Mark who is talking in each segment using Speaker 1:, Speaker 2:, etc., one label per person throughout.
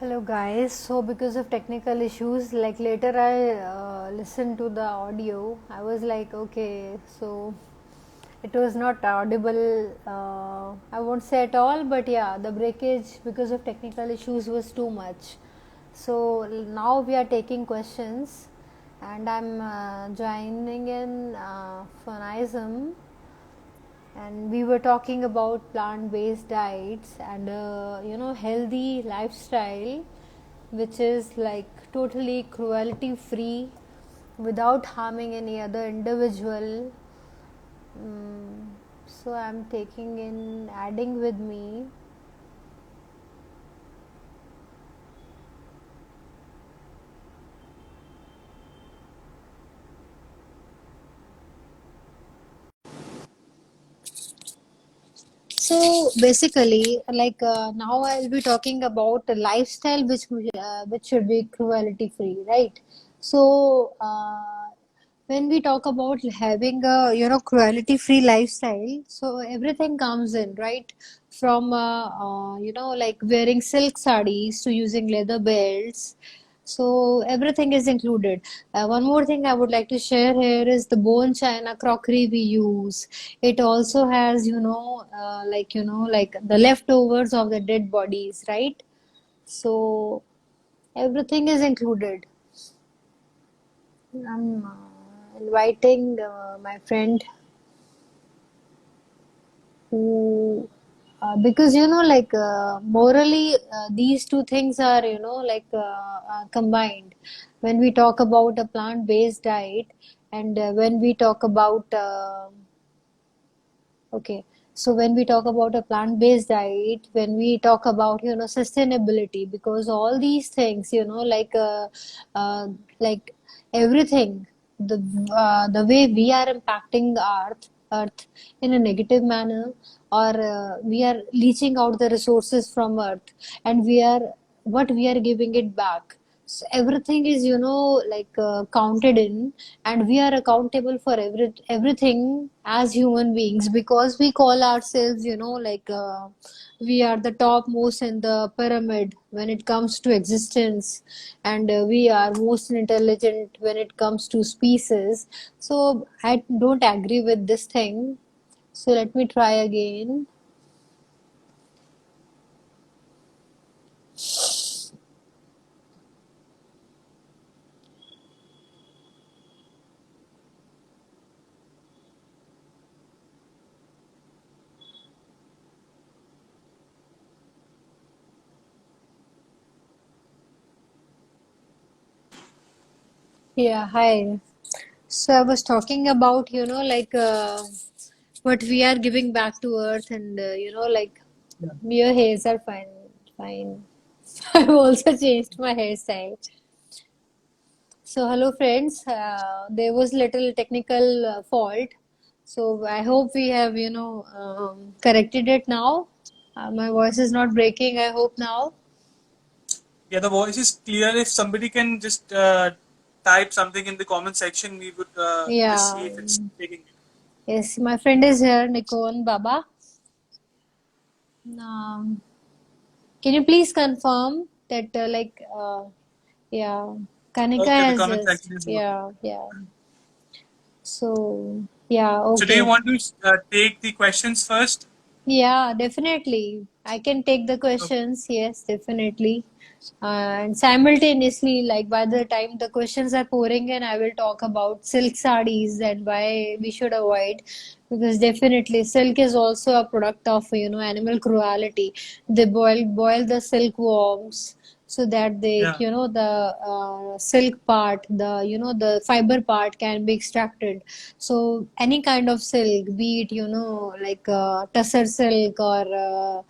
Speaker 1: Hello guys, so because of technical issues, like later I listened to the audio, I was like, okay, so it was not audible, I won't say at all, but yeah, the breakage because of technical issues was too much. So now we are taking questions and I'm joining in Faunaism, and we were talking about plant-based diets and healthy lifestyle, which is like totally cruelty free without harming any other individual. So I'm taking in adding with me. So basically, like now I'll be talking about a lifestyle which should be cruelty free, right? So when we talk about having a cruelty free lifestyle, so everything comes in, right? From like wearing silk sarees to using leather belts, so everything is included. One more thing I would like to share here is the bone china crockery we use. It also has, like the leftovers of the dead bodies, right? So everything is included. I'm inviting my friend who because like morally these two things are like combined when we talk about a plant based diet, and when we talk about okay, so when we talk about a plant based diet, when we talk about sustainability, because all these things uh, like everything, the way we are impacting earth in a negative manner, or we are leaching out the resources from earth, and what we are giving it back. So everything is like counted in, and we are accountable for everything as human beings, because we call ourselves like we are the topmost in the pyramid when it comes to existence, and we are most intelligent when it comes to species. So I don't agree with this thing, so let me try again. Yeah, hi. So I was talking about, like what we are giving back to Earth, and like your hairs are fine, fine. I've also changed my hairstyle. So hello, friends. There was little technical fault, so I hope we have, corrected it now. My voice is not breaking, I hope now.
Speaker 2: Yeah, the voice is clear. If somebody can just type something in the comment section, we would just
Speaker 1: Yeah.
Speaker 2: see if it's taking it.
Speaker 1: Yes, my friend is here, Nikon Baba. Um, can you please confirm that, yeah, Kanika
Speaker 2: Okay, the
Speaker 1: has
Speaker 2: comment
Speaker 1: just,
Speaker 2: section is working.
Speaker 1: yeah, yeah. So, yeah,
Speaker 2: So, do you
Speaker 1: okay.
Speaker 2: want to take the questions first?
Speaker 1: Yeah, definitely. I can take the
Speaker 2: Okay.
Speaker 1: questions. Yes, definitely. And simultaneously, like by the time the questions are pouring in, I will talk about silk sarees and why we should avoid, because definitely silk is also a product of animal cruelty. They boil the silkworms so that they
Speaker 2: Yeah.
Speaker 1: the silk part, the the fiber part can be extracted. So any kind of silk, be it like tussar silk, or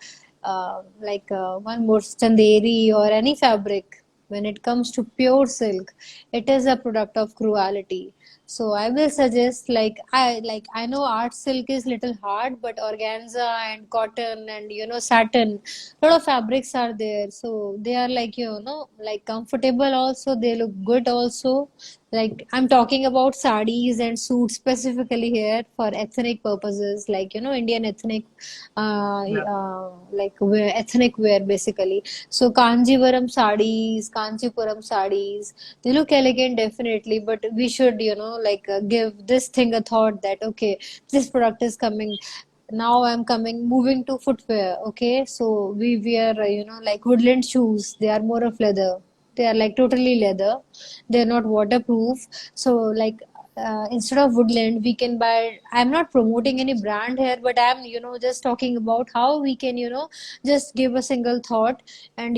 Speaker 1: like one more chanderi, or any fabric, when it comes to pure silk, it is a product of cruelty. So I will suggest, I know art silk is little hard, but organza and cotton and satin, lot of fabrics are there. So they are like like comfortable also. They look good also. Like I'm talking about sarees and suits specifically here for ethnic purposes, like Indian ethnic,
Speaker 2: Yeah.
Speaker 1: like ethnic wear basically. So Kanjivaram sarees, Kanchipuram sarees, they look elegant definitely, but we should give this thing a thought that okay, this product is coming. Now I'm coming moving to footwear. Okay, so we wear like woodland shoes. They are more of leather. They are like totally leather. They're not waterproof. So like instead of woodland, we can buy. I'm not promoting any brand here, but I'm just talking about how we can just give a single thought and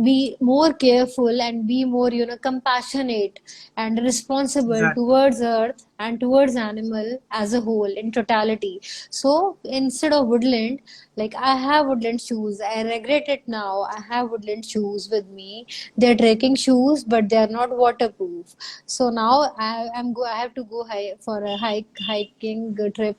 Speaker 1: be more careful and be more compassionate and responsible
Speaker 2: Exactly.
Speaker 1: towards earth and towards animal as a whole in totality. So instead of woodland, like I have woodland shoes, I regret it now, I have woodland shoes with me. They're trekking shoes, but they are not waterproof. So now I have to go for a hiking trip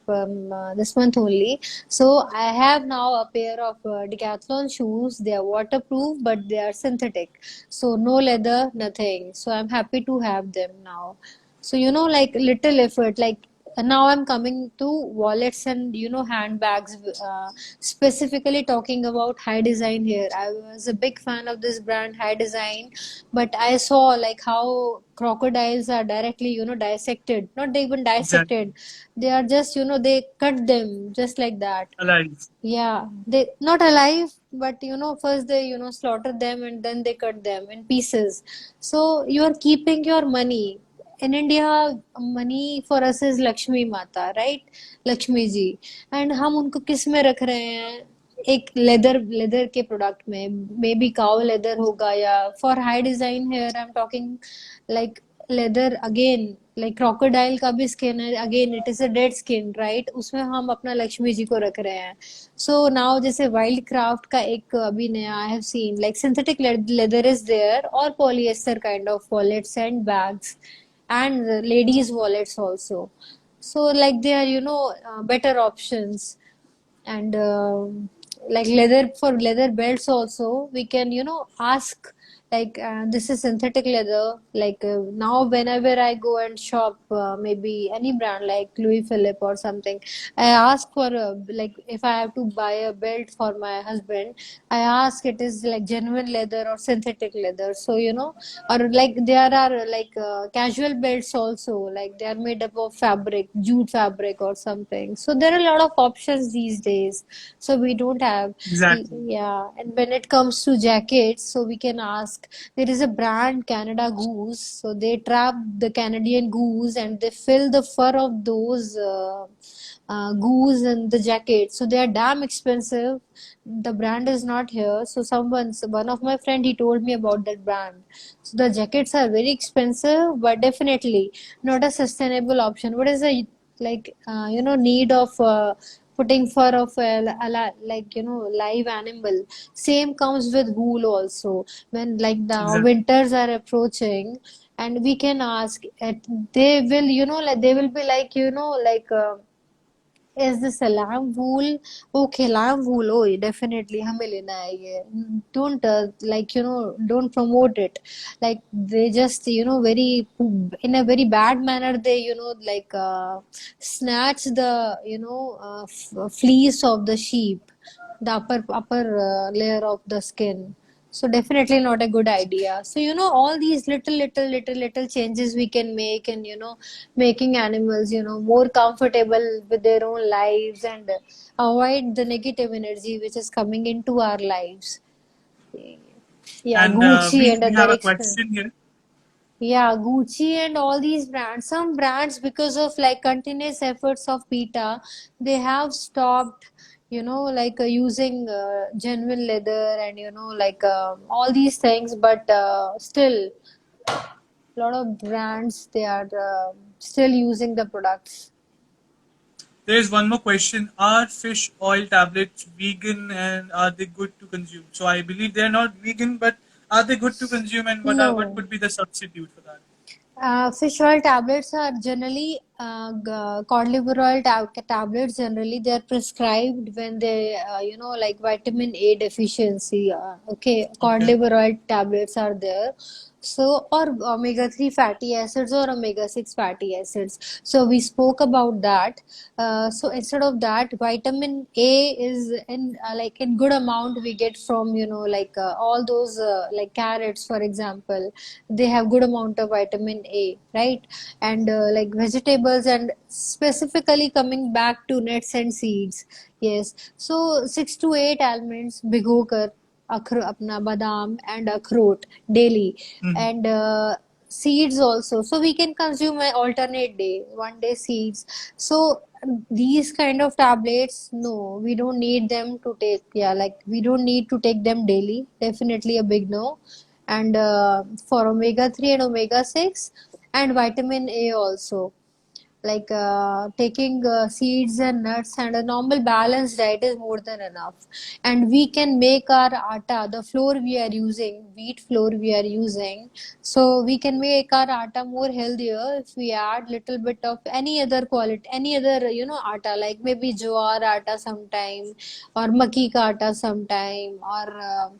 Speaker 1: this month only. So I have now a pair of decathlon shoes. They are waterproof, but they are synthetic. So no leather, nothing. So I'm happy to have them now. So like little effort, like now I'm coming to wallets and handbags, specifically talking about high design here. I was a big fan of this brand high design, but I saw like how crocodiles are directly dissected, not even
Speaker 2: Exactly.
Speaker 1: dissected, they are just they cut them just like that.
Speaker 2: Alive.
Speaker 1: Yeah, they not alive, but first they slaughter them and then they cut them in pieces. So you are keeping your money. In India, money for us is Lakshmi Mata, right? Lakshmi ji. And हम उनको किस में रख रहे हैं? एक leather के product में, मे बी काउ लेदर होगा, या for high design here I am talking like leather again, like crocodile का भी स्किन है, again it is a dead skin, right? उसमें हम अपना लक्ष्मी जी को रख रहे हैं. सो नाउ जैसे वाइल्ड क्राफ्ट का एक अभी नया I have seen, like synthetic leather is there और polyester kind of wallets and bags and ladies wallets also. So like they are better options. And like leather, for leather belts also we can ask, like this is synthetic leather, like now whenever I go and shop, maybe any brand like Louis Philippe or something, I ask for like if I have to buy a belt for my husband, I ask it is like genuine leather or synthetic leather. So or like there are like casual belts also, like they are made up of fabric, jute fabric or something. So there are a lot of options these days. So we don't have,
Speaker 2: Exactly.
Speaker 1: yeah. And when it comes to jackets, so we can ask, there is a brand Canada Goose. So they trap the Canadian goose and they fill the fur of those goose in the jacket. So they are damn expensive. The brand is not here. So one of my friend, he told me about that brand. So the jackets are very expensive, but definitely not a sustainable option. What is the need of putting fur of like live animal? Same comes with wool also. When like now
Speaker 2: Exactly.
Speaker 1: winters are approaching, and we can ask, they will like they will be like is this a lamb wool? Okay, lamb wool. Oh, definitely हमें लेना है ये. Don't don't promote it. Like they just very in a very bad manner, they snatch the fleece of the sheep, the upper layer of the skin. So definitely not a good idea. So all these little changes we can make, and making animals more comfortable with their own lives, and avoid the negative energy which is coming into our lives. Yeah,
Speaker 2: And
Speaker 1: Gucci and
Speaker 2: we have
Speaker 1: other
Speaker 2: a
Speaker 1: extent.
Speaker 2: question here.
Speaker 1: Yeah, Gucci and all these brands. Some brands, because of like continuous efforts of PETA, they have stopped, using genuine leather and all these things. But still, a lot of brands, they are still using the products.
Speaker 2: There is one more question. Are fish oil tablets vegan and are they good to consume? So I believe they're not vegan, but are they good to consume, and what
Speaker 1: No.
Speaker 2: could be the substitute for that?
Speaker 1: Fish oil tablets are generally cod liver oil tablets. Generally, they are prescribed when they, like vitamin A deficiency. Okay, cod
Speaker 2: Okay.
Speaker 1: liver oil tablets are there. So, or omega 3 fatty acids or omega 6 fatty acids. So, we spoke about that. So, instead of that, vitamin A is in like in good amount we get from all those like carrots, for example. They have good amount of vitamin A, right? And like vegetables, and specifically coming back to nuts and seeds. Yes, so 6 to 8 almonds भिगोकर अपना बादाम and अखरोट daily,
Speaker 2: Hmm.
Speaker 1: and seeds also, so we can consume an alternate day, one day seeds. So these kind of tablets, no, we don't need them to take. Yeah, like we don't need to take them daily, definitely a big no. And for omega 3 and omega 6 and vitamin A also, like taking seeds and nuts and a normal balanced diet is more than enough. And we can make our atta, the flour we are using, wheat flour we are using, so we can make our atta more healthier if we add little bit of any other quality, any other atta, like maybe jowar atta sometime, or maki ka atta sometime, or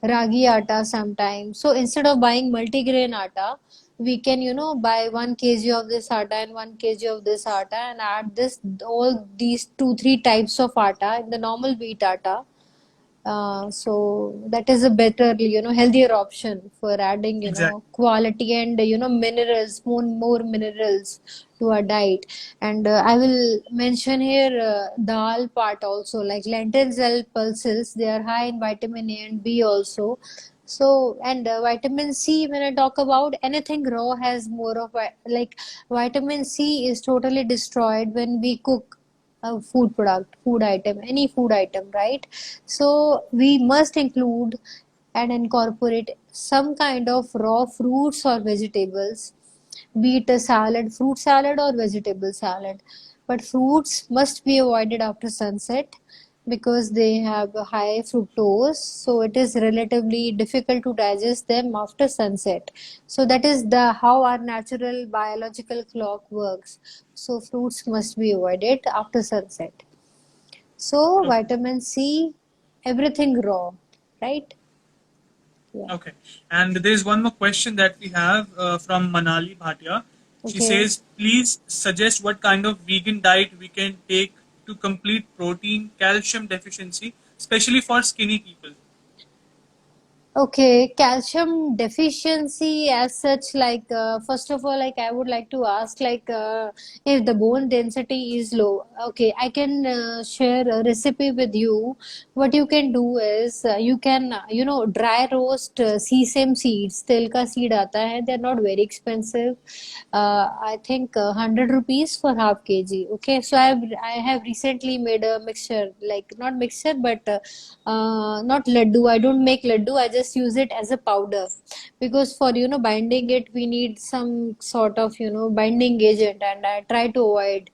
Speaker 1: ragi atta sometime. So instead of buying multigrain atta, we can buy 1 kg of this atta and 1 kg of this atta, and add this all these 2 3 types of atta in the normal wheat atta. So that is a better, healthier option for adding,
Speaker 2: Exactly.
Speaker 1: quality and minerals, more minerals to our diet. And I will mention here dal part also, like lentils and pulses. They are high in vitamin A and B also. So, and vitamin C, when I talk about anything raw, has more of like vitamin C is totally destroyed when we cook a food product, food item, any food item, right? So we must include and incorporate some kind of raw fruits or vegetables, be it a salad, fruit salad or vegetable salad. But fruits must be avoided after sunset because they have a high fructose, so it is relatively difficult to digest them after sunset. So that is the how our natural biological clock works. So fruits must be avoided after sunset. So
Speaker 2: Okay.
Speaker 1: vitamin C, everything raw, right? Yeah.
Speaker 2: Okay. And there's one more question that we have from Manali Bhatia. She
Speaker 1: Okay.
Speaker 2: says, please suggest what kind of vegan diet we can take to complete protein calcium deficiency, especially for skinny people.
Speaker 1: Okay, calcium deficiency as such, like first of all, like I would like to ask, like if the bone density is low, okay, I can share a recipe with you. What you can do is you can dry roast sesame seeds. tel ka seed आता है. They're not very expensive. I think 100 rupees for half kg. Okay, so I have recently made a mixture, like not mixture, but not laddu. I don't make laddu. I just use it as a powder because for binding it, we need some sort of binding agent, and I try to avoid.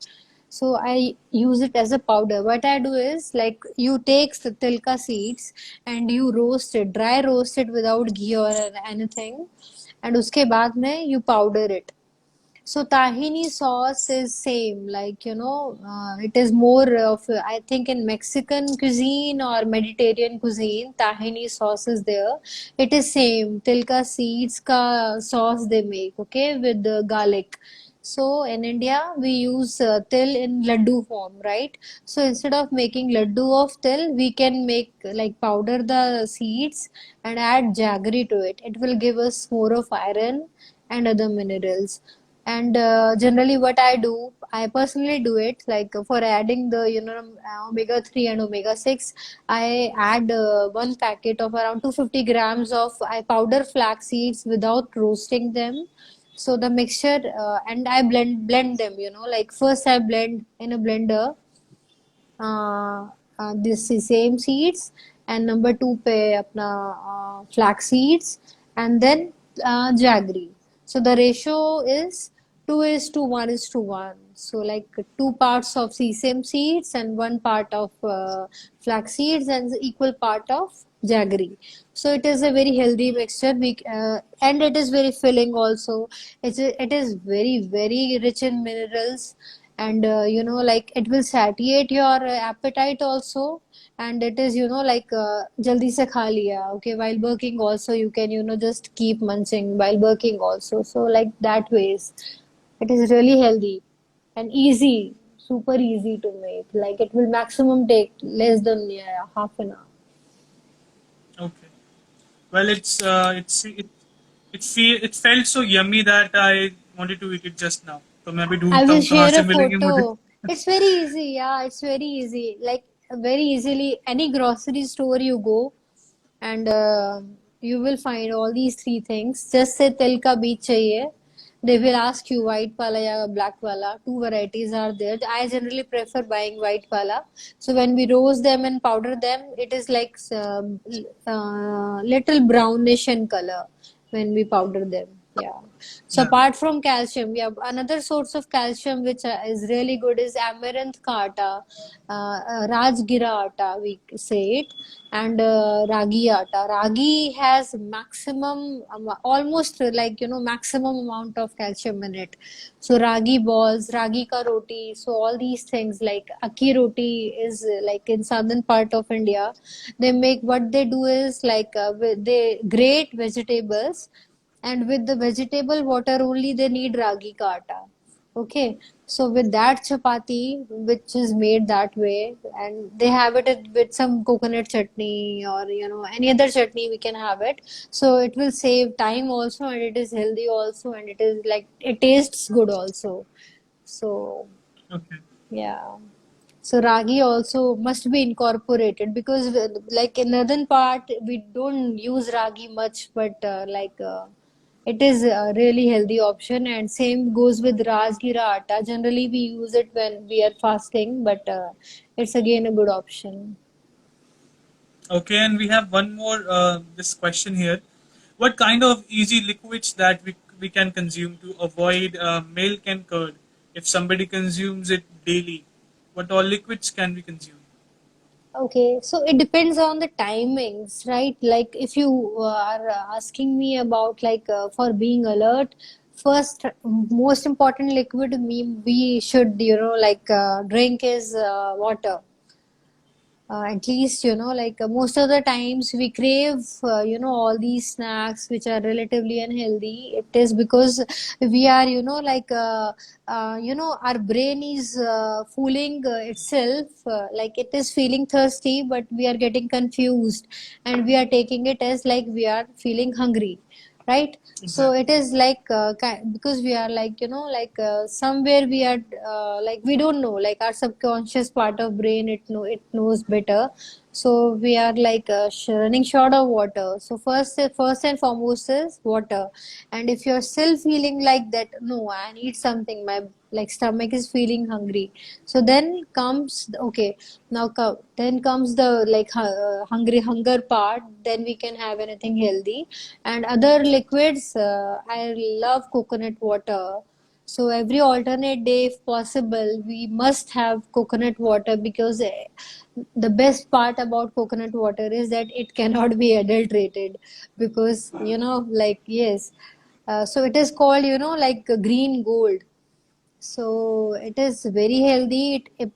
Speaker 1: So I use it as a powder. What I do is like you take the tilka seeds and you roast it, dry roast it without ghee or anything, and उसके बाद में you powder it. So tahini sauce is same, like it is more of I think in Mexican cuisine or Mediterranean cuisine, tahini sauce is there. It is same. Tilka seeds ka sauce they make, okay, with the garlic. So in India we use til in laddu form, right? So instead of making laddu of til, we can make like powder the seeds and add jaggery to it. It will give us more of iron and other minerals. And generally what I do, I personally do it like for adding the omega 3 and omega 6, I add 1 packet of around 250 grams of I powder flax seeds without roasting them. So the mixture and I blend them, like first I blend in a blender this same seeds, and number two पे अपना flax seeds, and then jaggery. So the ratio is 2:1:1. So like 2 parts of sesame seeds and 1 part of flax seeds and equal part of jaggery. So it is a very healthy mixture. And it is very filling also. It is very rich in minerals, and like it will satiate your appetite also. And it is like jaldi se kha liya. Okay, while working also you can just keep munching while working also. So like that ways. It is really healthy and easy, super easy to make. Like it will maximum take less than half an hour.
Speaker 2: Okay. Well, it felt so yummy that I wanted to eat it just now. तो मैं अभी
Speaker 1: I
Speaker 2: ढूंढता
Speaker 1: will
Speaker 2: हूँ कहाँ
Speaker 1: share
Speaker 2: से
Speaker 1: a
Speaker 2: मिलेंगे मुझे.
Speaker 1: photo. It's very easy. Yeah, it's very easy. Like very easily, any grocery store you go, and you will find all these three things. Just say tel ka beej chahiye. They will ask you white pala ya black pala. Two varieties are there. I generally prefer buying white pala. So when we roast them and powder them, it is like little brownish in color when we powder them. Yeah. So
Speaker 2: Yeah.
Speaker 1: apart from calcium, we have another source of calcium which is really good is amaranth ka atta, rajgira atta, we say it, and ragi atta. Ragi has maximum, almost like maximum amount of calcium in it. So ragi balls, ragi ka roti, so all these things like akki roti is like in southern part of India. They make what they do is like they grate vegetables, and with the vegetable water only they need ragi ka atta. Okay, so with that chapati which is made that way, and they have it with some coconut chutney or any other chutney we can have it. So it will save time also, and it is healthy also, and it is like it tastes good also. So
Speaker 2: Okay.
Speaker 1: yeah. So ragi also must be incorporated, because like in northern part we don't use ragi much, but it is a really healthy option. And same goes with rajgira atta. Generally we use it when we are fasting, but it's again a good option.
Speaker 2: Okay, and we have one more this question here. What kind of easy liquids that we can consume to avoid milk and curd if somebody consumes it daily? What all liquids can we consume?
Speaker 1: Okay, so it depends on the timings, right? Like if you are asking me about like for being alert, first most important liquid we should like drink is water. At least like most of the times we crave all these snacks which are relatively unhealthy. It is because we are like our brain is fooling itself, like it is feeling thirsty, but we are getting confused, and we are taking it as like we are feeling hungry, right? So it
Speaker 2: Exactly.
Speaker 1: is like because we are like like somewhere we are like we don't know, like our subconscious part of brain, it knows better. So we are like running short of water. So first and foremost is water. And if you're still feeling like that, no, I need something, my like stomach is feeling hungry, so then comes okay, now then comes the like hungry hunger part, then we can have anything healthy. And other liquids, I love coconut water. So every alternate day, if possible, we must have coconut water, because the best part about coconut water is that it cannot be adulterated, because like yes, so it is called like green gold. So it is very healthy. It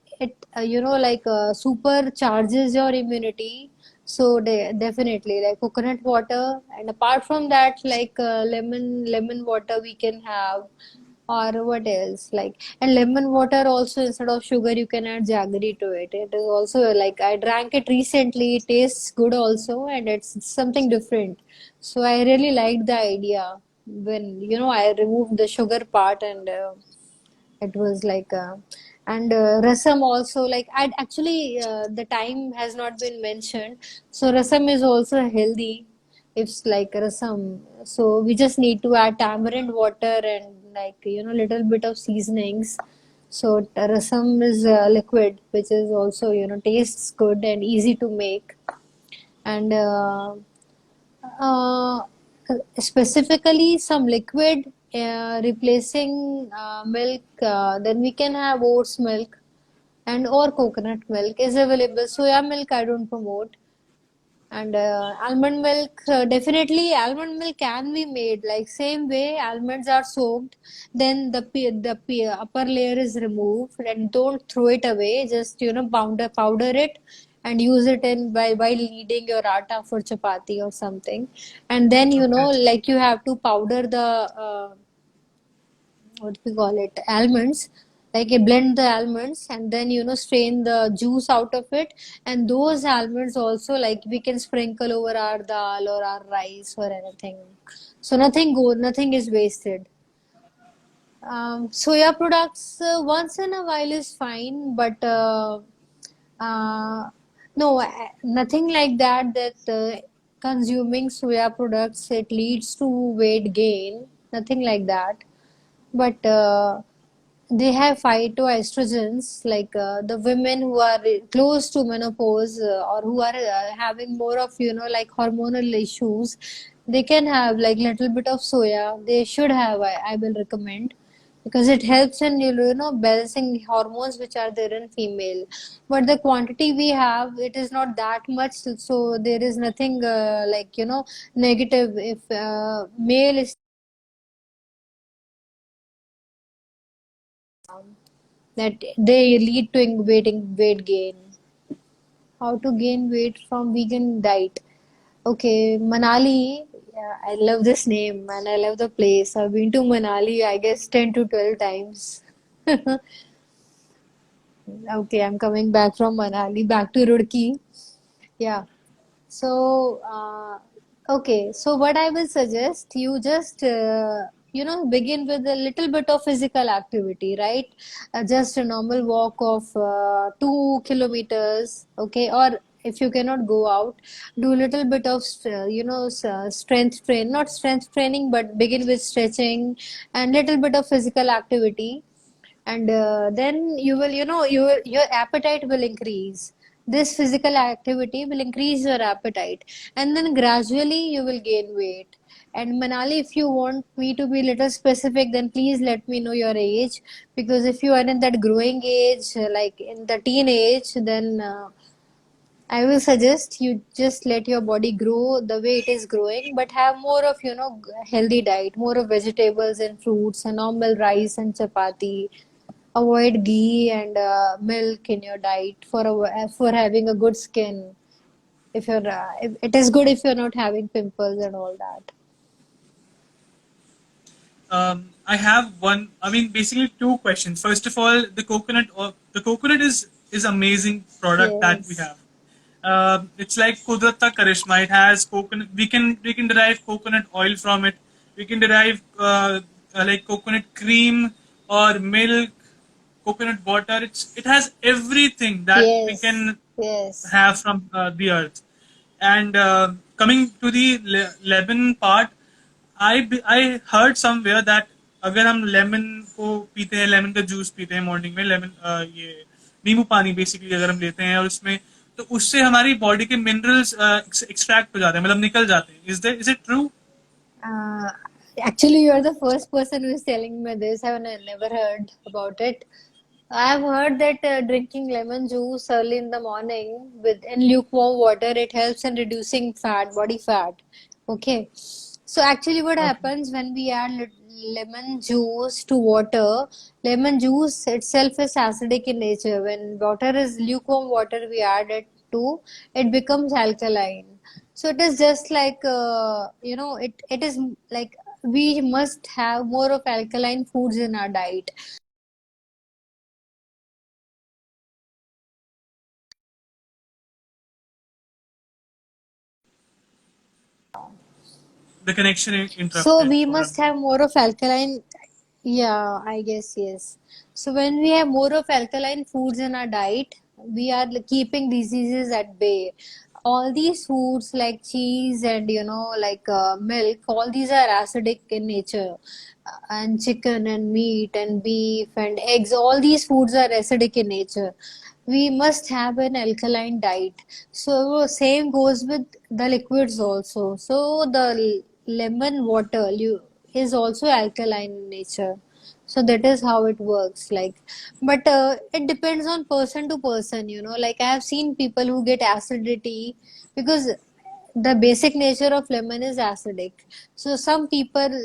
Speaker 1: like supercharges your immunity. So definitely like coconut water, and apart from that, like lemon water we can have, or what else like. And lemon water also, instead of sugar you can add jaggery to it. It is also like I drank it recently. It tastes good also, and it's something different. So I really liked the idea when I removed the sugar part, and it was like and rasam also, like I actually the time has not been mentioned. So rasam is also healthy. It's like rasam, so we just need to add tamarind water and like little bit of seasonings. So rasam is a liquid which is also tastes good and easy to make. And uh, specifically some liquid replacing milk, then we can have oats milk and or coconut milk is available. Soya milk I don't promote. And almond milk, definitely almond milk can be made like same way almonds are soaked, then upper layer is removed and don't throw it away. Just powder it and use it in by kneading your atta for chapati or something. And then
Speaker 2: Okay.
Speaker 1: like you have to powder the what we call it almonds, like you blend the almonds and then strain the juice out of it, and those almonds also like we can sprinkle over our dal or our rice or anything, so nothing is wasted. Soya products once in a while is fine, but no, nothing like that. That consuming soya products it leads to weight gain. Nothing like that. But they have phytoestrogens, like the women who are close to menopause or who are having more of like hormonal issues, they can have like little bit of soya. They should have. I will recommend because it helps in balancing hormones which are there in female. But the quantity we have, it is not that much, so there is nothing like negative if male is that they lead to weight gain. How to gain weight from vegan diet? Okay, Manali. Yeah, I love this name and I love the place. I've been to Manali, I guess 10 to 12 times. Okay, I'm coming back from Manali, back to Roorkee. Yeah. So, okay. So, what I will suggest, you just, begin with a little bit of physical activity, right? Just a normal walk of 2 kilometers, okay? Or if you cannot go out, do a little bit of, strength train, not strength training, but begin with stretching and little bit of physical activity, and then you will your appetite will increase. This physical activity will increase your appetite, and then gradually you will gain weight. And Manali, if you want me to be little specific, then please let me know your age, because if you are in that growing age, like in the teenage, then I will suggest you just let your body grow the way it is growing, but have more of healthy diet, more of vegetables and fruits and normal rice and chapati. Avoid ghee and milk in your diet for having a good skin. If it is good if you're not having pimples and all that.
Speaker 2: I have one. I mean, basically two questions. First of all, the coconut is amazing product that we
Speaker 1: Yes.
Speaker 2: have. It's like Kudrat ka Karishma. It has coconut. We can derive coconut oil from it. We can derive like coconut cream or milk, coconut water. It has everything that we
Speaker 1: Yes.
Speaker 2: can
Speaker 1: Yes.
Speaker 2: have from the earth. And coming to the lemon part, I heard somewhere that अगर हम lemon को पीते हैं, lemon का juice पीते हैं morning में, lemon ये नींबू पानी बेसिकली अगर हम लेते हैं और उसमें, तो उससे हमारी बॉडी के मिनरल्स एक्सट्रैक्ट हो जाते हैं, मतलब निकल जाते हैं. Is it true?
Speaker 1: Uh, Actually, you're the first person who is telling me this. I've never heard about it. I've heard that drinking lemon juice early in the morning with in lukewarm water, it helps in reducing fat, body fat. Okay. So actually, what
Speaker 2: Okay.
Speaker 1: happens when we add lemon juice to water? Lemon juice itself is acidic in nature. When water is lukewarm water, we add it to, it becomes alkaline. So it is just like it is like we must have more of alkaline foods in our diet.
Speaker 2: The connection
Speaker 1: So
Speaker 2: interrupted
Speaker 1: we
Speaker 2: for a
Speaker 1: must
Speaker 2: minute.
Speaker 1: have more of alkaline. Yeah, I guess yes. So when we have more of alkaline foods in our diet, we are keeping diseases at bay. All these foods like cheese and like milk, all these are acidic in nature. And chicken and meat and beef and eggs, all these foods are acidic in nature. We must have an alkaline diet. So same goes with the liquids also. So the lemon water, is also alkaline in nature. So that is how it works. Like, but it depends on person to person, you know. Like I have seen people who get acidity because the basic nature of lemon is acidic. So some people,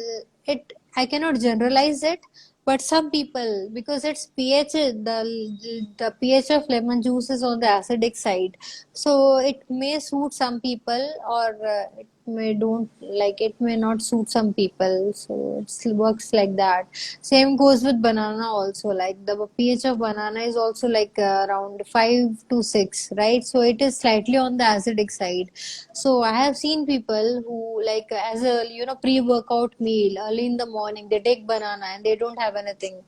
Speaker 1: it I cannot generalize it, but some people, because its pH, the pH of lemon juice is on the acidic side, so it may suit some people, or it may don't, like it may not suit some people. So it works like that. Same goes with banana also. Like the pH of banana is also like around 5 to 6, right? So it is slightly on the acidic side. So I have seen people who, like, as a pre-workout meal early in the morning, they take banana and they don't have anything.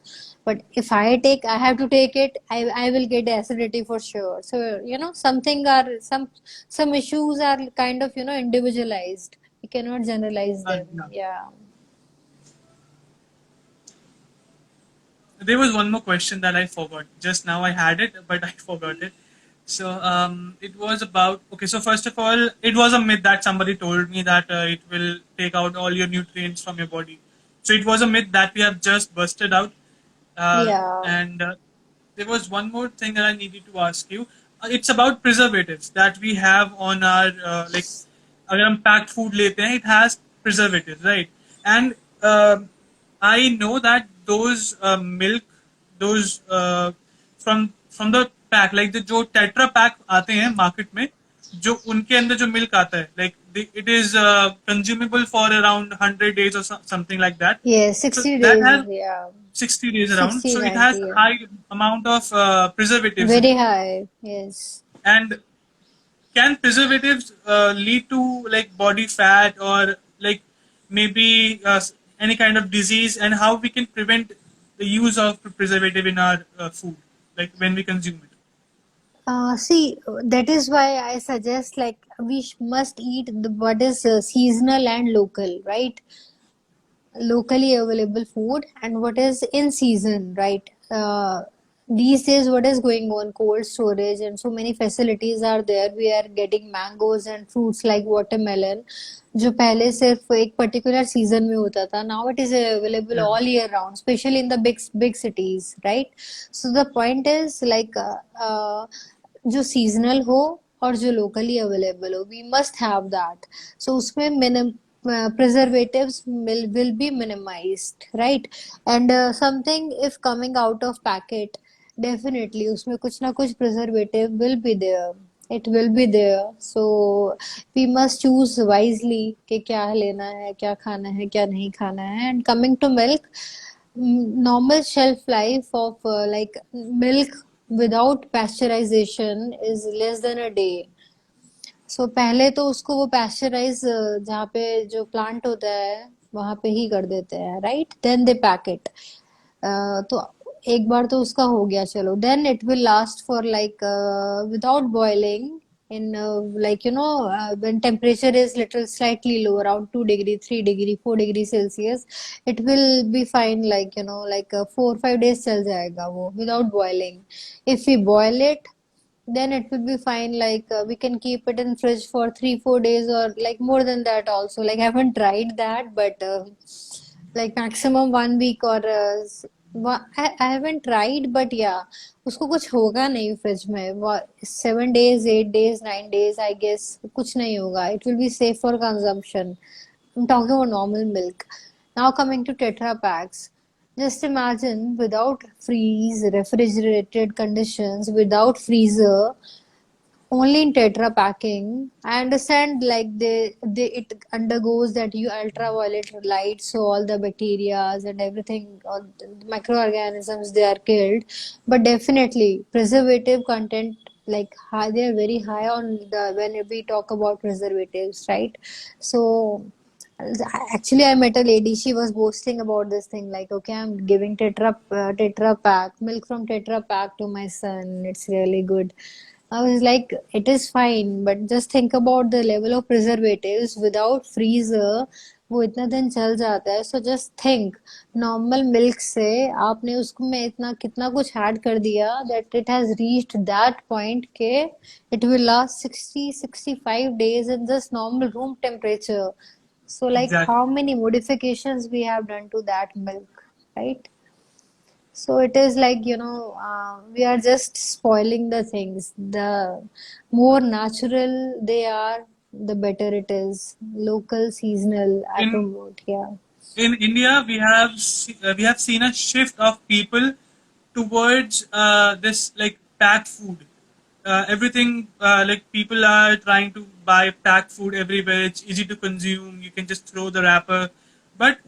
Speaker 1: But if I have to take it, I will get acidity for sure. So some issues are kind of individualized. You cannot generalize them.
Speaker 2: Yeah.
Speaker 1: Yeah.
Speaker 2: There was one more question that I forgot. Just now I had it, but I forgot it. So it was about, okay. So first of all, it was a myth that somebody told me that it will take out all your nutrients from your body. So it was a myth that we have just busted out.
Speaker 1: Yeah.
Speaker 2: And there was one more thing that I needed to ask you. It's about preservatives that we have on our like. अगर हम packed food लेते हैं, it has preservatives, right? And I know that those milk, those from the pack, like the जो tetra pack आते हैं market में, जो उनके अंदर जो milk आता है, like it is consumable for around 100 days or something like that.
Speaker 1: Yes,
Speaker 2: So
Speaker 1: 60
Speaker 2: that
Speaker 1: days.
Speaker 2: has
Speaker 1: Yeah.
Speaker 2: 60 days around.
Speaker 1: 60,
Speaker 2: So it has
Speaker 1: 90. Yeah.
Speaker 2: high amount of preservatives in
Speaker 1: Very
Speaker 2: it.
Speaker 1: high. Yes.
Speaker 2: And can preservatives lead to like body fat or like maybe any kind of disease, and how we can prevent the use of preservative in our food, like when we consume it?
Speaker 1: See, that is why I suggest, like, we must eat what is seasonal and local, right? Locally available food and what is in season, right? These days, what is going on? Cold storage and so many facilities are there. We are getting mangoes and fruits like watermelon, जो पहले सिर्फ एक particular season में होता था. Now it is available
Speaker 2: Yeah.
Speaker 1: all year round, especially in the big cities, right? So the point is like जो seasonal हो और जो locally available हो, we must have that. So उसमें preservatives will be minimized, right? And something if coming out of packet, definitely उसमें कुछ ना कुछ preservative will be there. It will be there. So we must choose wisely कि क्या लेना है, क्या खाना है, क्या नहीं खाना है. And coming to milk, normal shelf life of like milk without pasteurization is less than a day. सो पहले तो उसको वो पैस्चराइज जहाँ पे जो प्लांट होता है वहां पे ही कर देते हैं, right? Then they pack it. तो एक बार तो उसका हो गया, चलो. Then it will last for like without boiling in like when temperature is little slightly low, around 2 degree, 3 degree, 4 degree Celsius, it will be fine. Like 4 5 days चल जाएगा वो without boiling. If we boil it, then it will be fine. Like we can keep it in fridge for 3 4 days or like more than that also. Like I haven't tried that, but like maximum 1 week or I haven't tried, but yeah, उसको कुछ होगा नहीं fridge में. 7 days, 8 days, 9 days, I guess कुछ नहीं होगा. It will be safe for consumption. I'm talking about normal milk. Now coming to Tetra packs. Just imagine without freeze, refrigerated conditions, without freezer, only in Tetra packing. I understand like they it undergoes that ultraviolet light, so all the bacterias and everything, all the microorganisms, they are killed. But definitely preservative content, like high, they are very high on the when we talk about preservatives, right? So actually, I met a lady. She was boasting about this thing, like, okay, I'm giving Tetra Pak milk from Tetra Pak to my son. It's really good. I was like, it is fine, but just think about the level of preservatives without freezer. वो इतना दिन चल जाता है. So just think, normal milk से आपने उसको में इतना कितना कुछ ऐड कर दिया that it has reached that point के it will last 60 65 days in just normal room temperature. So like
Speaker 2: Exactly.
Speaker 1: how many modifications we have done to that milk, right? So it is like, we are just spoiling the things. The more natural they are, the better it is. Local, seasonal, I
Speaker 2: In
Speaker 1: promote, yeah.
Speaker 2: in India, we have seen a shift of people towards this like packed food. Everything like people are trying to buy packed food everywhere. It's easy to consume. You can just throw the wrapper. But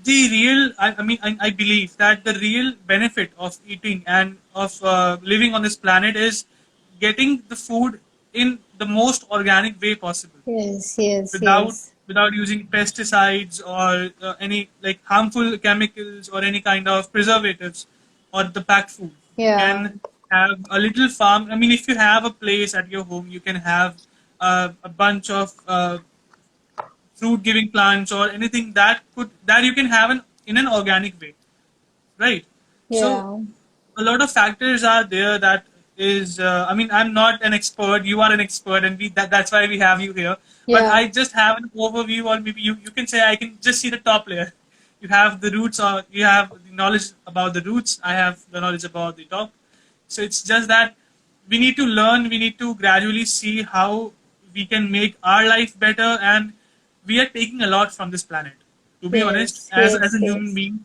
Speaker 2: the real, I mean, I believe that the real benefit of eating and of living on this planet is getting the food in the most organic way possible,
Speaker 1: Yes, yes,
Speaker 2: without
Speaker 1: yes.
Speaker 2: without using pesticides or any like harmful chemicals or any kind of preservatives or the packed food. You
Speaker 1: Yeah,
Speaker 2: can have a little farm. I mean, if you have a place at your home, you can have a bunch of fruit giving plants or anything that you can have in an organic way, right? So
Speaker 1: yeah,
Speaker 2: a lot of factors are there that is I mean, I'm not an expert, you are an expert, and that's why we have you here. But
Speaker 1: yeah.
Speaker 2: I just have an overview, or maybe you can say I can just see the top layer. You have the roots, or you have the knowledge about the roots, I have the knowledge about the top. So it's just that we need to learn, we need to gradually see how we can make our life better, and we are taking a lot from this planet, to be honest,
Speaker 1: Yes,
Speaker 2: as
Speaker 1: yes,
Speaker 2: a human
Speaker 1: yes.
Speaker 2: being.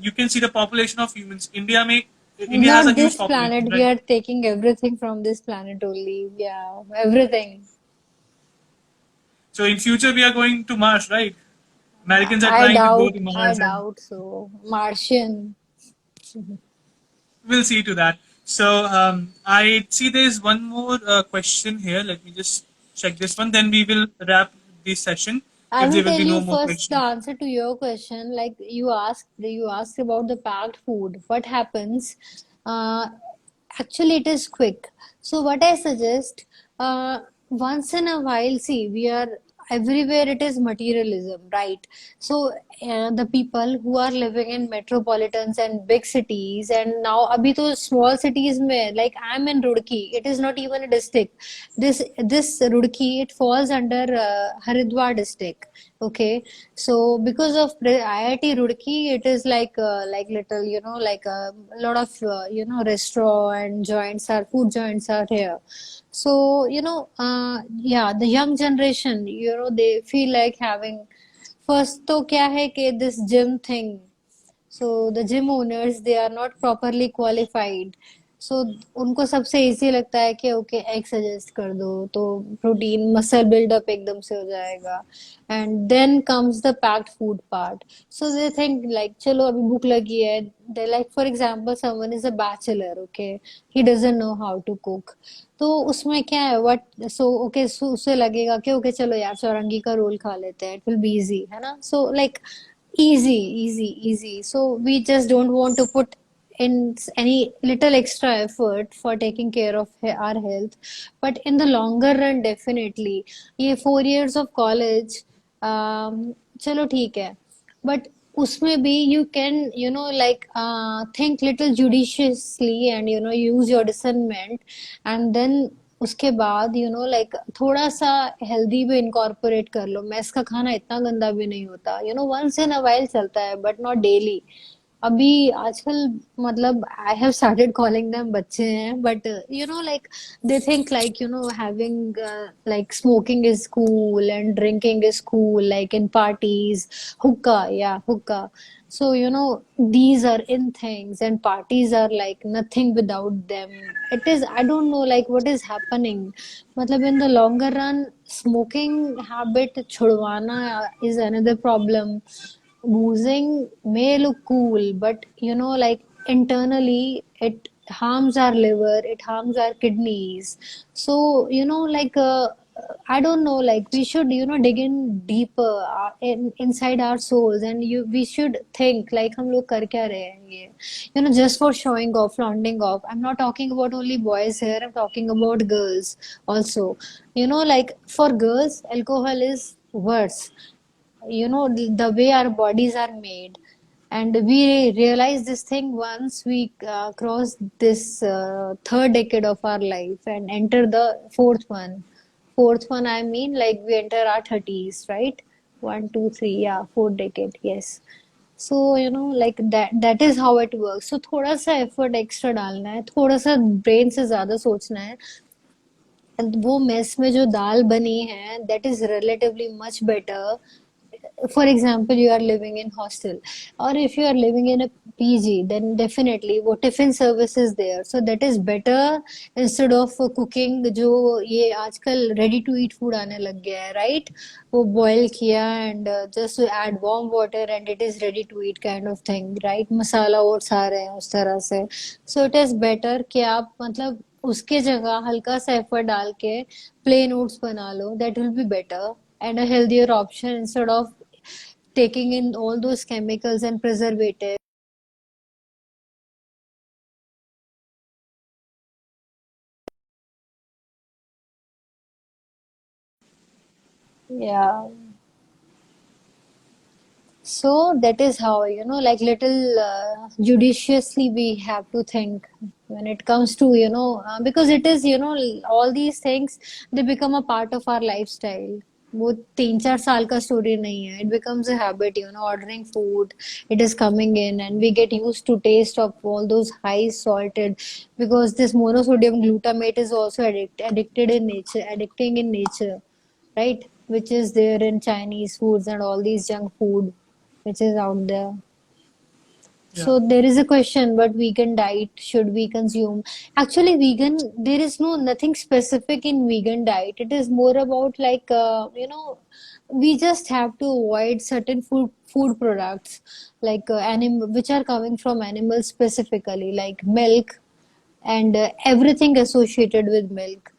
Speaker 2: You can see the population of humans. India has a
Speaker 1: Not
Speaker 2: huge
Speaker 1: this
Speaker 2: population,
Speaker 1: planet, we
Speaker 2: right?
Speaker 1: are taking everything from this planet only. Yeah, everything.
Speaker 2: So in future we are going to Mars, right? Americans are
Speaker 1: I
Speaker 2: trying to go to
Speaker 1: doubt, I
Speaker 2: Mars, and
Speaker 1: doubt so. Martian.
Speaker 2: we'll see to that. So I see there's one more question here. Let me just check this one. Then we will wrap this session
Speaker 1: I
Speaker 2: if
Speaker 1: will
Speaker 2: there will
Speaker 1: tell
Speaker 2: be no
Speaker 1: you
Speaker 2: more
Speaker 1: first the
Speaker 2: questions.
Speaker 1: answer to your question. Like you asked about the packed food. What happens? Uh, Actually, it is quick. So what I suggest, once in a while, see, we are everywhere. It is materialism, right? So the people who are living in metropolitans and big cities, and now abhi to small cities mein, like I'm in Roorkee, it is not even a district. This Roorkee, it falls under Haridwar district. Okay, so because of IIT Roorkee, it is like little, like a lot of restaurant joints are food joints are here. So yeah, the young generation, they feel like having first तो क्या है कि this gym thing. So the gym owners, they are not properly qualified. So उनको सबसे easy लगता है कि okay egg suggest कर दो तो प्रोटीन मसल बिल्डअप एकदम से हो जाएगा. And then comes the packed food part. So they think like चलो अभी भूख लगी है. They like for example someone is a bachelor. Okay, he doesn't know how to cook. तो उसमें क्या है व्हाट सो ओके, उसे लगेगा कि ओके चलो यार चौरंगी का रोल खा लेते हैं, इट विल बी इजी, है ना? So like easy, easy, easy. So we just don't want to put in any little extra effort for taking care of our health. But in the longer run, definitely, ये 4 years of college, चलो ठीक है. But उसमें भी you can like think little judiciously and use your discernment. And then उसके बाद like थोड़ा सा हेल्दी भी इनकॉर्पोरेट कर लो. मेस का खाना इतना गंदा भी नहीं होता. वंस इन अ वाइल चलता है बट नॉट डेली. अभी आजकल मतलब I have started calling them बच्चे हैं but like they think like having like smoking is cool and drinking is cool, like in parties. Hookah, yeah, hookah. So these are in things and parties are like nothing without them. It is, I don't know like what is happening. मतलब in the longer run, smoking habit छुड़वाना is another problem. Boozing may look cool, but like internally, it harms our liver, it harms our kidneys. So, like, I don't know, like, we should, dig in deeper inside our souls, and we should think, like, हम लोग कर क्या रहे हैं ये? Just for showing off, flaunting off. I'm not talking about only boys here, I'm talking about girls also. Like, for girls, alcohol is worse. The way our bodies are made. And we realize this thing once we cross this third decade of our life and enter the fourth one. Fourth one, I mean, like we enter our 30s, right? One, two, three, yeah, fourth decade, yes. So, like that is how it works. So थोड़ा सा effort extra डालना है, थोड़ा सा brain से ज़्यादा सोचना है, and वो mess में जो दाल बनी है, that is relatively much better. For example, you are living in hostel, or if you are living in a PG, then definitely वो tiffin service is there, so that is better instead of cooking जो ये आजकल ready to eat food आने लग गया है, right? वो boil किया and just to add warm water and it is ready to eat kind of thing, right? मसाला और सारे हैं उस तरह से, so it is better कि आप मतलब उसके जगह हल्का सा एफर्ट डाल के प्लेन ओट्स बना लो, that will be better and a healthier option instead of taking in all those chemicals and preservatives. Yeah. So that is how, like little judiciously we have to think when it comes to, because it is, all these things, they become a part of our lifestyle. वो 3-4 साल का story नहीं है. It becomes a habit, ordering food. It is coming in and we get used to taste of all those high salted, because this monosodium glutamate is also addicted in nature, addicting in nature, right? Which is there in Chinese foods and all these junk food which is out there.
Speaker 2: Yeah.
Speaker 1: So there is a question, what vegan diet should we consume? Actually, vegan, there is nothing specific in vegan diet. It is more about like we just have to avoid certain food products like which are coming from animals specifically, like milk and everything associated with milk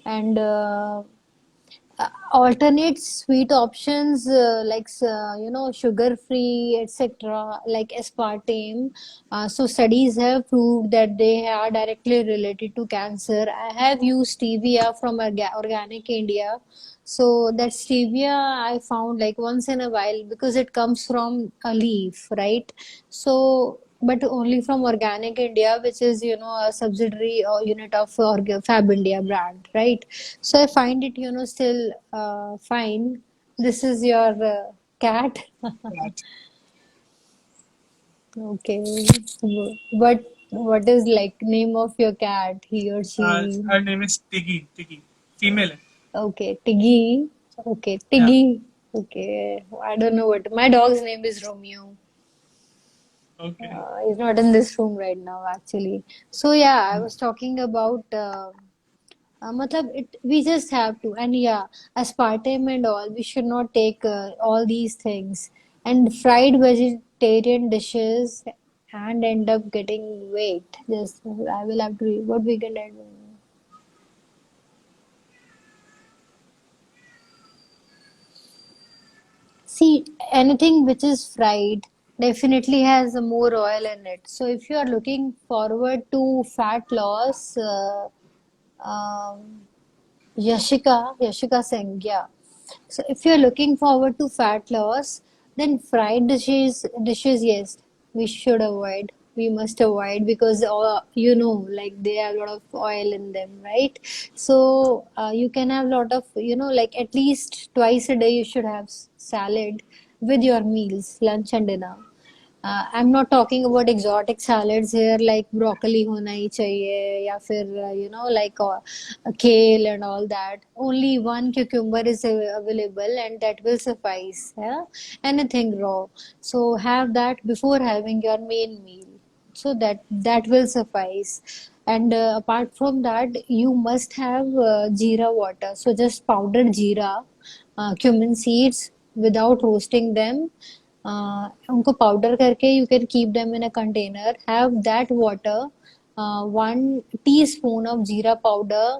Speaker 1: and alternate sweet options like sugar free etc like aspartame, so studies have proved that they are directly related to cancer. I have used stevia from organic India, so that stevia I found like once in a while because it comes from a leaf, right? So but only from Organic India, which is, a subsidiary or unit of Fab India brand, right? So I find it, still fine. This is your cat.
Speaker 2: Cat.
Speaker 1: Okay. What is like name of your cat? He or she?
Speaker 2: Her name is Tiggy. Tiggy. Female. है.
Speaker 1: Okay, Tiggy. Okay,
Speaker 2: Yeah.
Speaker 1: Tiggy. Okay. I don't know what my dog's name is Romeo.
Speaker 2: Okay.
Speaker 1: He's not in this room right now, actually. So yeah, I was talking about. Matlab we just have to, and yeah, aspartame and all. We should not take all these things and fried vegetarian dishes and end up getting weight. Just I will have to read what we can do. See, anything which is fried definitely has more oil in it. So if you are looking forward to fat loss, um, Yashika Singh, yeah. So if you're looking forward to fat loss, then fried dishes, yes, we should avoid. We must avoid because like they have a lot of oil in them, right? So you can have a lot of, like at least twice a day you should have salad with your meals, lunch and dinner. I'm not talking about exotic salads here like broccoli होना ही चाहिए या फिर like kale and all that. Only one cucumber is available and that will suffice. Yeah? Anything raw. So have that before having your main meal. So that will suffice. And apart from that, you must have jeera water. So just powdered jeera, cumin seeds without roasting them, उनको powder करके you can keep them in a container. Have that water, 1 teaspoon of jeera powder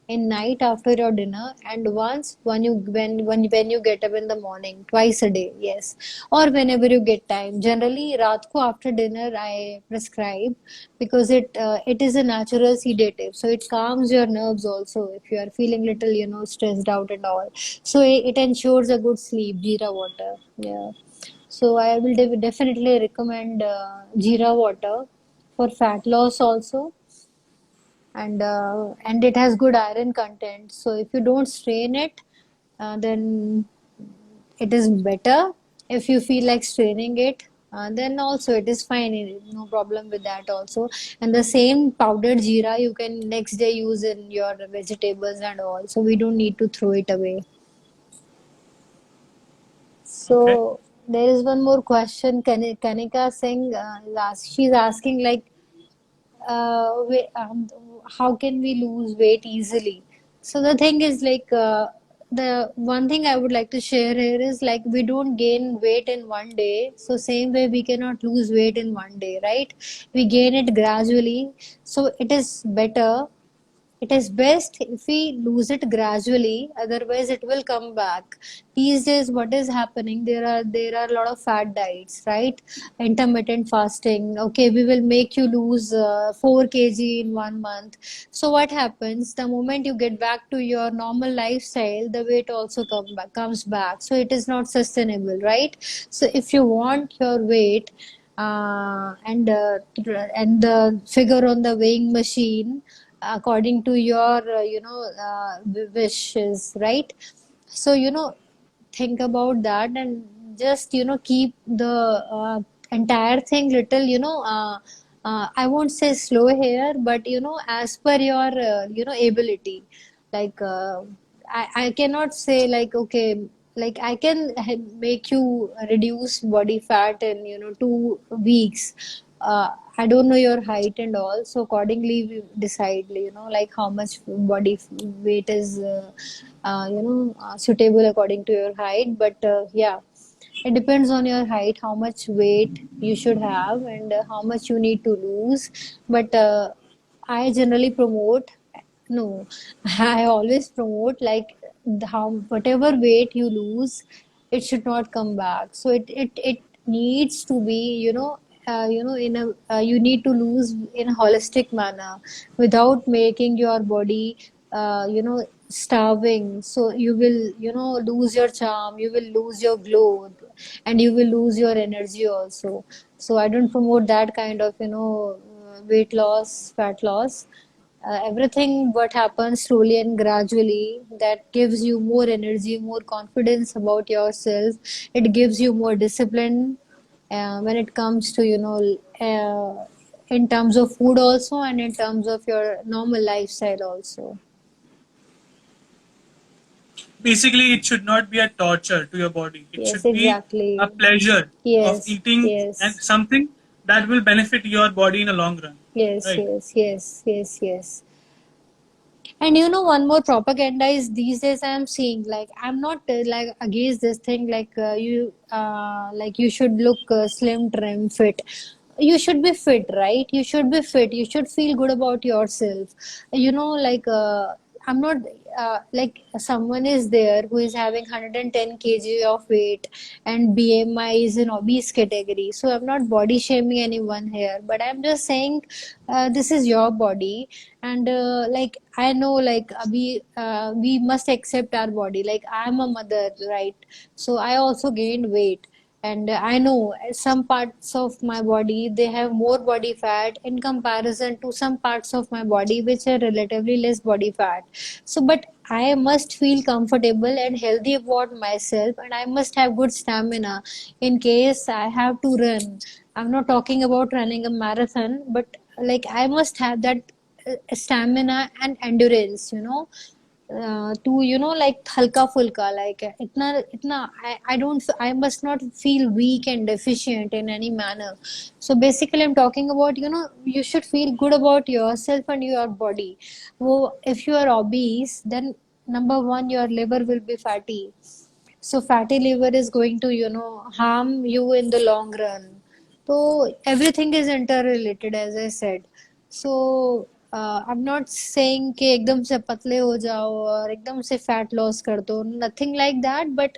Speaker 1: in night after your dinner, and once when you get up in the morning, twice a day, yes, or whenever you get time. Generally, रात को after dinner I prescribe because it is a natural sedative, so it calms your nerves also if you are feeling little stressed out and all. So it ensures a good sleep. Jeera water, yeah. So I will definitely recommend jeera water for fat loss also. and it has good iron content. So if you don't strain it, then it is better. If you feel like straining it, then also it is fine. No problem with that also. And the same powdered jeera you can next day use in your vegetables and all. So we don't need to throw it away.
Speaker 2: Okay.
Speaker 1: So there is one more question. Kanika Singh she's asking like how can we lose weight easily? So the thing is like the one thing I would like to share here is like we don't gain weight in one day. So same way we cannot lose weight in one day, right? We gain it gradually. So it is better, it is best if we lose it gradually, otherwise it will come back. These days, what is happening? There are a lot of fad diets, right? Intermittent fasting. Okay, we will make you lose 4 kg in 1 month. So what happens? The moment you get back to your normal lifestyle, the weight also comes back. So it is not sustainable, right? So if you want your weight and the figure on the weighing machine according to your wishes, right? So think about that and just keep the entire thing little I won't say slow here, but as per your ability. Like I cannot say like okay, like I can make you reduce body fat in 2 weeks. I don't know your height and all, so accordingly we decide, like how much body weight is, suitable according to your height. But yeah, it depends on your height, how much weight you should have, and how much you need to lose. But I generally promote, no, I always promote like how whatever weight you lose, it should not come back. So it needs to be, in a you need to lose in a holistic manner without making your body starving. So you will lose your charm, you will lose your glow, and you will lose your energy also. So I don't promote that kind of weight loss, fat loss. Everything what happens slowly and gradually, that gives you more energy, more confidence about yourself. It gives you more discipline when it comes to in terms of food also, and in terms of your normal lifestyle also.
Speaker 2: Basically, it should not be a torture to your body. It
Speaker 1: Yes,
Speaker 2: should be a
Speaker 1: exactly.
Speaker 2: pleasure of
Speaker 1: Yes,
Speaker 2: eating and
Speaker 1: yes,
Speaker 2: something that will benefit your body in a long run.
Speaker 1: yes,
Speaker 2: Right.
Speaker 1: yes, yes, yes, yes. And one more propaganda is these days I'm seeing, like I'm not like against this thing, like you should look slim, trim, fit. You should be fit, right? You should be fit. You should feel good about yourself. Like I'm not like someone is there who is having 110 kg of weight and BMI is in obese category. So I'm not body shaming anyone here, but I'm just saying this is your body. And like I know, like we must accept our body. Like I'm a mother, right? So I also gained weight, and I know some parts of my body, they have more body fat in comparison to some parts of my body which are relatively less body fat. So but I must feel comfortable and healthy about myself, and I must have good stamina in case I have to run. I'm not talking about running a marathon, but like I must have that stamina and endurance, to like halka fulka, like itna I don't, I must not feel weak and deficient in any manner. So basically I'm talking about, you should feel good about yourself and your body. Well, if you are obese, then number one, your liver will be fatty. So fatty liver is going to harm you in the long run. So everything is interrelated, as I said. So I'm not saying कि एकदम से पतले हो जाओ और एकदम से fat loss कर दो, nothing like that. But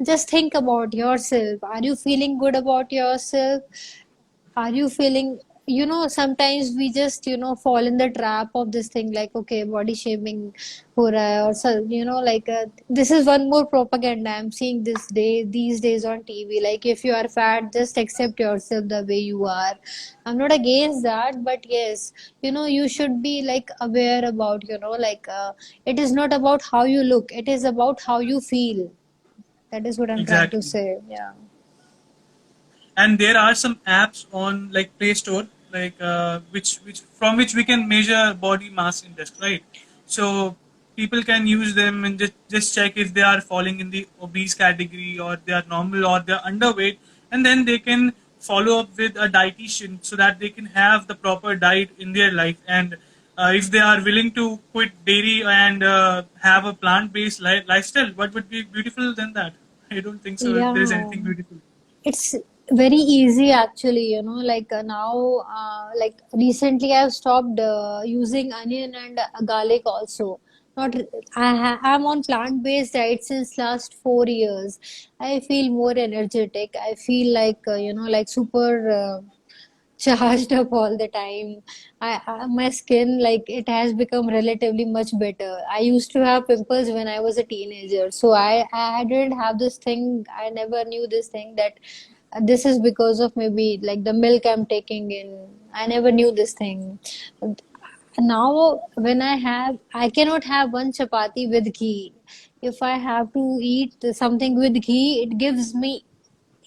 Speaker 1: just think about yourself. Are you feeling good about yourself? Are you feeling sometimes we just fall in the trap of this thing, like, okay, body shaming ho raha hai, or so, like, this is one more propaganda I'm seeing these days on TV. Like, if you are fat, just accept yourself the way you are. I'm not against that, but yes, you should be like aware about, like, it is not about how you look, it is about how you feel. That is what I'm trying to
Speaker 2: Exactly.
Speaker 1: say. Yeah.
Speaker 2: And there are some apps on like Play Store, like which from which we can measure body mass index, right? So people can use them and just check if they are falling in the obese category, or they are normal, or they are underweight, and then they can follow up with a dietitian so that they can have the proper diet in their life. And if they are willing to quit dairy and have a plant-based lifestyle, what would be beautiful than that? I don't think so there is
Speaker 1: Yeah.
Speaker 2: anything beautiful.
Speaker 1: It's very easy actually, like, now, like, recently I've stopped using onion and garlic also. Not I'm on plant-based diet since last 4 years. I feel more energetic. I feel like, like super charged up all the time. My skin, like, it has become relatively much better. I used to have pimples when I was a teenager, so I didn't have this thing. I never knew this thing that this is because of maybe like the milk I'm taking in. I never knew this thing. Now, when I cannot have one chapati with ghee. If I have to eat something with ghee, it gives me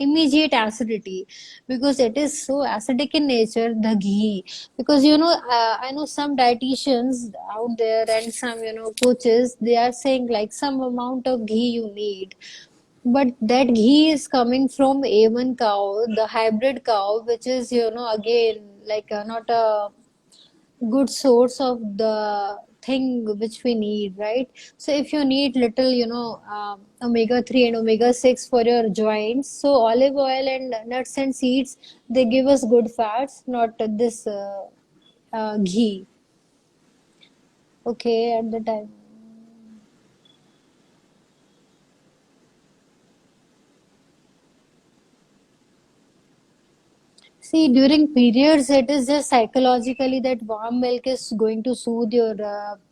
Speaker 1: immediate acidity, because it is so acidic in nature, the ghee. Because I know some dietitians out there and some coaches, they are saying like some amount of ghee you need, but that ghee is coming from A1 cow, the hybrid cow, which is again, like, not a good source of the thing which we need, right? So if you need little, omega 3 and omega 6 for your joints, so olive oil and nuts and seeds, they give us good fats, not this ghee. Okay, at the time. See, during periods, it is just psychologically that warm milk is going to soothe your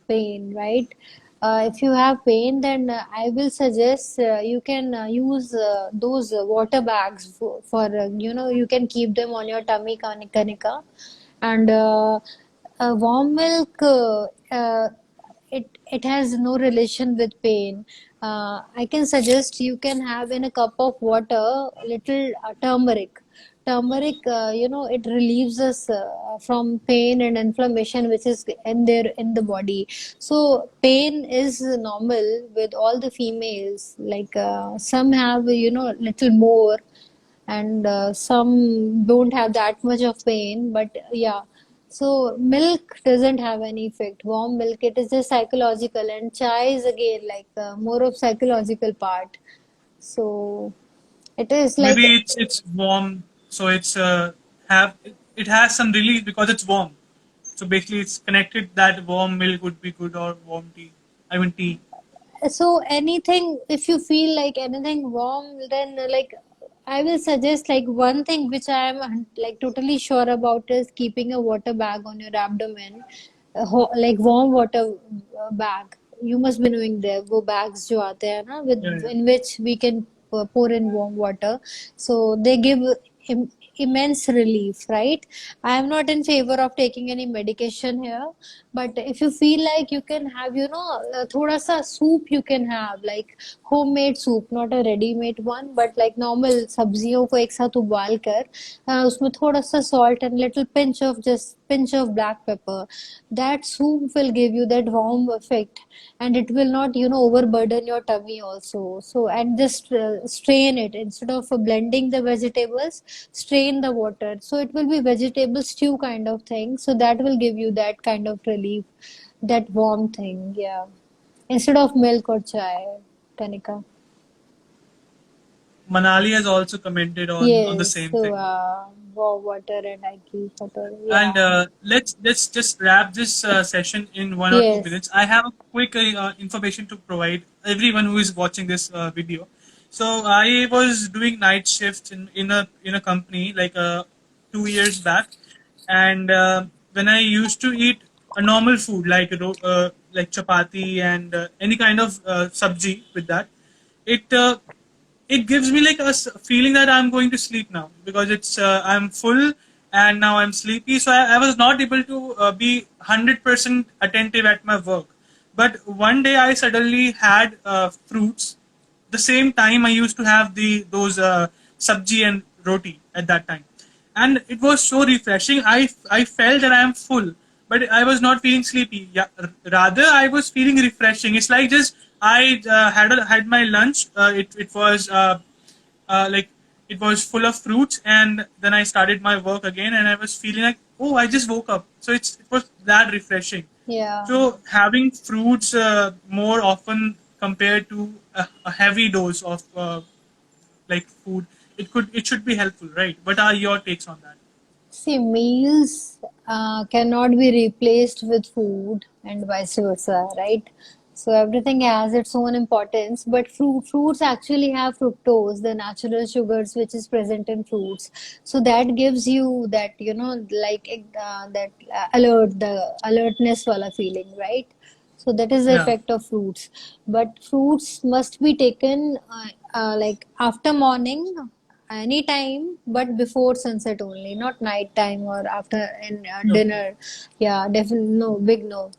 Speaker 1: pain, right? If you have pain, then I will suggest you can use those water bags you can keep them on your tummy, kanika. And warm milk, it has no relation with pain. I can suggest you can have in a cup of water little turmeric. Turmeric, it relieves us from pain and inflammation which is in there in the body. So pain is normal with all the females. Like, some have little more, and some don't have that much of pain, but yeah. So milk doesn't have any effect. Warm milk, it is just psychological, and chai is again like more of psychological part. So it is like,
Speaker 2: Maybe it's warm, so it's have it has some relief because it's warm. So basically, it's connected that warm milk would be good, or warm tea. I mean tea.
Speaker 1: so anything, if you feel like anything warm, then like, I will suggest like one thing which I am like totally sure about is keeping a water bag on your abdomen, like warm water bag. You must be knowing there वो bags जो आते हैं ना,
Speaker 2: Yeah,
Speaker 1: with
Speaker 2: yeah.
Speaker 1: in which we can pour in warm water. So they give im immense relief, right? I am not in favor of taking any medication here, but if you feel like, you can have, thoda sa soup you can have, like homemade soup, not a ready-made one, but like normal सब्जियों को एक साथ उबाल कर उसमें थोड़ा सा salt and little pinch of black pepper. That soup will give you that warm effect, and it will not overburden your tummy also. So, and just strain it instead of blending the vegetables, strain the water, so it will be vegetable stew kind of thing, so that will give you that kind of relief, that warm thing, yeah, instead of milk or chai, Tanika.
Speaker 2: Manali has also commented on the
Speaker 1: Yes,
Speaker 2: same
Speaker 1: so
Speaker 2: thing.
Speaker 1: warm water and I keep water,
Speaker 2: And
Speaker 1: yeah.
Speaker 2: let's just wrap this session in 1 or 2 minutes.
Speaker 1: Yes.
Speaker 2: I have a quick information to provide everyone who is watching this video. So I was doing night shifts in a company like 2 years back, and when I used to eat a normal food like chapati and any kind of sabji with that, it it gives me like a feeling that I'm going to sleep now, because it's I'm full and now I'm sleepy. So I was not able to be 100% attentive at my work. But one day I suddenly had fruits. The same time I used to have the those sabji and roti at that time, and it was so refreshing. I felt that I am full, but I was not feeling sleepy. Yeah, rather I was feeling refreshing. It's like just I had my lunch. It was like it was full of fruits, and then I started my work again, and I was feeling like, oh, I just woke up. So it was that refreshing.
Speaker 1: Yeah.
Speaker 2: So having fruits more often compared to a heavy dose of like food, it should be helpful, right? What are your takes on that?
Speaker 1: See, meals cannot be replaced with food and vice versa, right? So everything has its own importance, but fruits actually have fructose, the natural sugars which is present in fruits. So that gives you that, that the alertness wala feeling, right? So that is the
Speaker 2: Yeah,
Speaker 1: effect of fruits. But fruits must be taken like after morning, anytime, but before sunset only, not night time or after in
Speaker 2: okay,
Speaker 1: dinner. Yeah, definitely no, big no,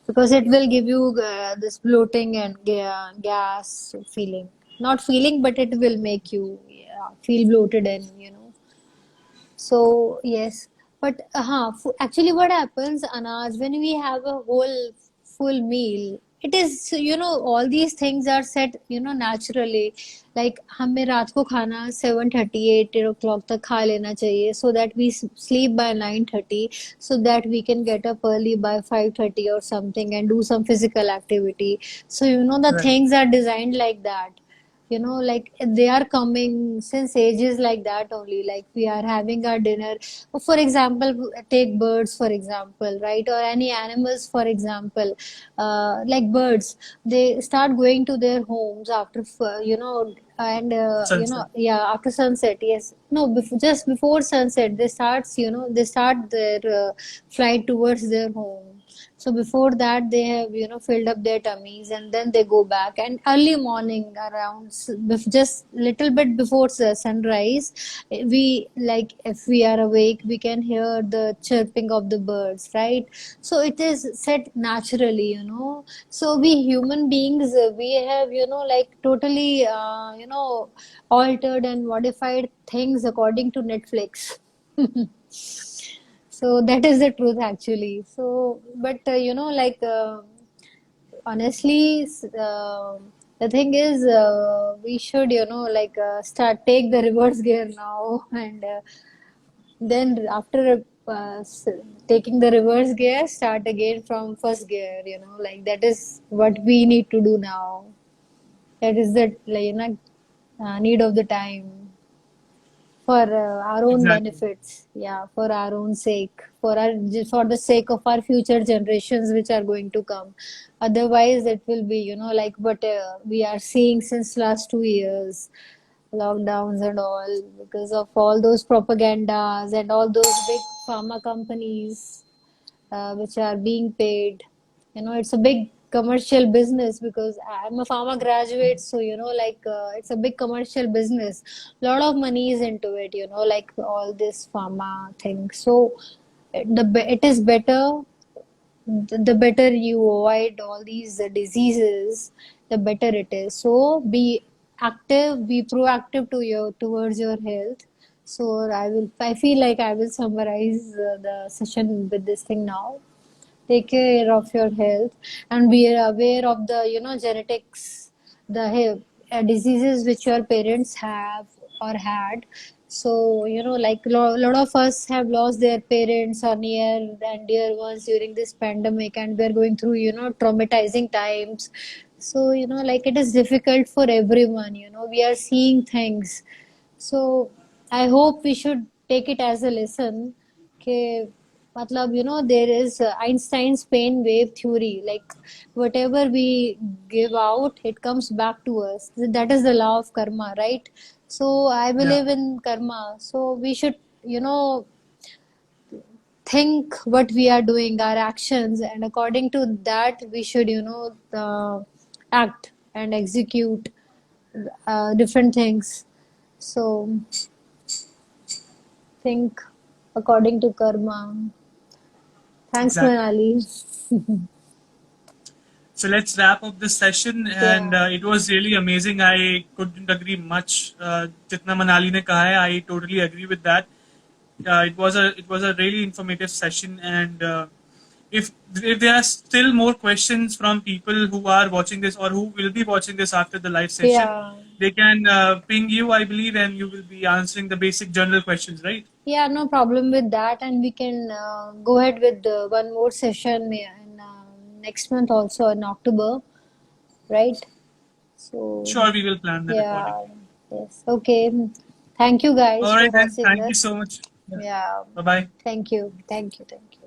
Speaker 1: because it will give you this bloating and gas feeling. Not feeling, but it will make you, yeah, feel bloated and so yes, but actually, what happens, Anaj, when we have a whole full meal, it is all these things are set naturally. Like हमें रात को खाना 7:30 8 o'clock तक खा लेना चाहिए, so that we sleep by 9:30, so that we can get up early by 5:30 or something and do some physical activity. So the
Speaker 2: right,
Speaker 1: things are designed like that, like they are coming since ages like that only. Like we are having our dinner, for example, take birds for example, right, or any animals for example. Like birds, they start going to their homes after and
Speaker 2: sunset.
Speaker 1: yeah, after sunset. Yes, no, just before sunset they start their flight towards their home. So before that, they have filled up their tummies, and then they go back. And early morning, around just little bit before sunrise, we like if we are awake, we can hear the chirping of the birds, right? So it is set naturally. So we human beings, we have like totally altered and modified things according to Netflix. So that is the truth actually. So, but honestly, the thing is, we should start take the reverse gear now, and then after taking the reverse gear, start again from first gear. Like that is what we need to do now. That is the need of the time for our own
Speaker 2: Exactly.
Speaker 1: benefits, yeah, for our own sake, for the sake of our future generations which are going to come. Otherwise it will be like what we are seeing since last 2 years, lockdowns and all, because of all those propagandas and all those big pharma companies which are being paid. It's a big commercial business because I'm a pharma graduate, so it's a big commercial business. A lot of money is into it, like all this pharma thing. So it is better, the better you avoid all these diseases, the better it is. So be active, be proactive towards your health. So I feel like I will summarize the session with this thing now. Take care of your health and be aware of the genetics, the diseases which your parents have or had. So like lot of us have lost their parents or near and dear ones during this pandemic, and we're going through traumatizing times. So like it is difficult for everyone. We are seeing things. So I hope we should take it as a lesson. Okay, matlab, there is Einstein's pain wave theory. Like whatever we give out, it comes back to us. That is the law of karma, right? So I
Speaker 2: Yeah,
Speaker 1: believe in karma. So we should, think what we are doing, our actions, and according to that we should, act and execute different things. So think according to karma. Thanks,
Speaker 2: Exactly.
Speaker 1: Manali.
Speaker 2: So let's wrap up this session, and
Speaker 1: Yeah,
Speaker 2: it was really amazing. I couldn't agree much. Jitna Manali ne kaha hai, I totally agree with that. It was a really informative session, and if there are still more questions from people who are watching this or who will be watching this after the live session,
Speaker 1: yeah,
Speaker 2: they can ping you, I believe, and you will be answering the basic general questions, right?
Speaker 1: yeah. No problem with that, and we can go ahead with one more session in next month, also in October, right? So,
Speaker 2: Sure, we will plan that
Speaker 1: yeah,
Speaker 2: accordingly.
Speaker 1: yes. Okay. Thank you guys
Speaker 2: All
Speaker 1: for
Speaker 2: right then.
Speaker 1: watching
Speaker 2: Thank you
Speaker 1: us.
Speaker 2: so much.
Speaker 1: Yeah.
Speaker 2: Bye bye.
Speaker 1: Thank you. Thank you. Thank you.